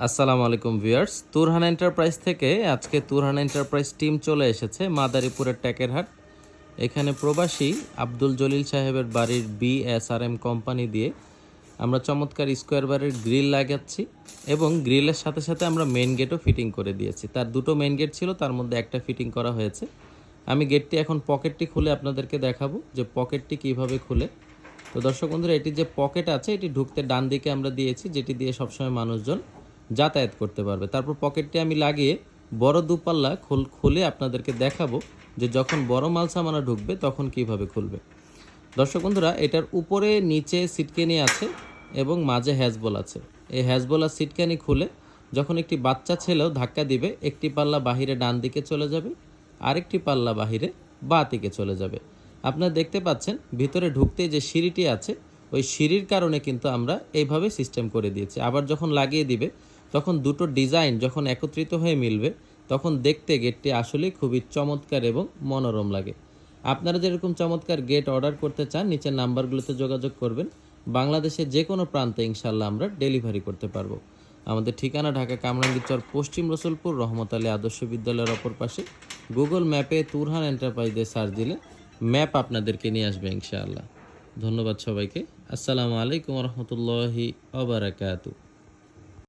আসসালামু আলাইকুম viewers, Turhan enterprise থেকে আজকে তুরহান এন্টারপ্রাইজ টিম চলে এসেছে মাদারীপুরের টেকেরহাট। এখানে প্রবাসী আব্দুল জলিল সাহেবের বাড়ির BSRM কোম্পানি দিয়ে আমরা চমৎকার স্কোয়ার বারের গ্রিল লাগাচ্ছি এবং গ্রিলের সাথে সাথে আমরা মেইন গেটও ফিটিং করে দিয়েছি। তার দুটো মেইন গেট ছিল, তার মধ্যে একটা ফিটিং করা হয়েছে। আমি গেটটি এখন পকেটটি খুলে আপনাদেরকে দেখাবো যে পকেটটি কিভাবে খুলে। তো দর্শক বন্ধুরা, এটি যে পকেট আছে এটি ঢুকতে ডান দিকে আমরা দিয়েছি, যেটি দিয়ে সবসময় মানুষজন যাতায়াত করতে পারবে। তারপর পকেটটি আমি লাগিয়ে বড় দুপাল্লা খুলে আপনাদেরকে দেখাবো যে যখন বড় মাল সামানা ঢুকবে তখন কিভাবে খুলবে। দর্শক বন্ধুরা, এটার উপরে নিচে সিটকানি আছে এবং মাঝে হ্যাজবল আছে। এই হ্যাজবল আর সিটকানি খুলে যখন একটি বাচ্চা ছেলেও ধাক্কা দিবে, একটি পাল্লা বাহিরে ডান দিকে চলে যাবে, আরেকটি পাল্লা বাহিরে বাঁ দিকে চলে যাবে। আপনারা দেখতে পাচ্ছেন ভিতরে ঢুকতে যে সিঁড়িটি আছে ওই সিঁড়ির কারণে কিন্তু আমরা এইভাবে সিস্টেম করে দিয়েছি। আবার যখন লাগিয়ে দিবে তখন দুটো ডিজাইন যখন একত্রিত হয়ে মিলবে তখন দেখতে গেটটি আসলেই খুবই চমৎকার এবং মনোরম লাগে। আপনারা যেরকম চমৎকার গেট অর্ডার করতে চান নিচের নাম্বারগুলোতে যোগাযোগ করবেন। বাংলাদেশের যে কোনো প্রান্তে ইনশাল্লাহ আমরা ডেলিভারি করতে পারবো। আমাদের ঠিকানা ঢাকা কামরাঙ্গীরচর, পশ্চিম রসুলপুর, রহমত আলী আদর্শ বিদ্যালয়ের অপর পাশে। গুগল ম্যাপে তুরহান এন্টারপ্রাইজ দিয়ে সার্চ দিলে ম্যাপ আপনাদেরকে নিয়ে আসবে ইনশাআল্লাহ। ধন্যবাদ সবাইকে। আসসালামু আলাইকুম রহমতুল্লাহি ওয়া বারাকাতুহু।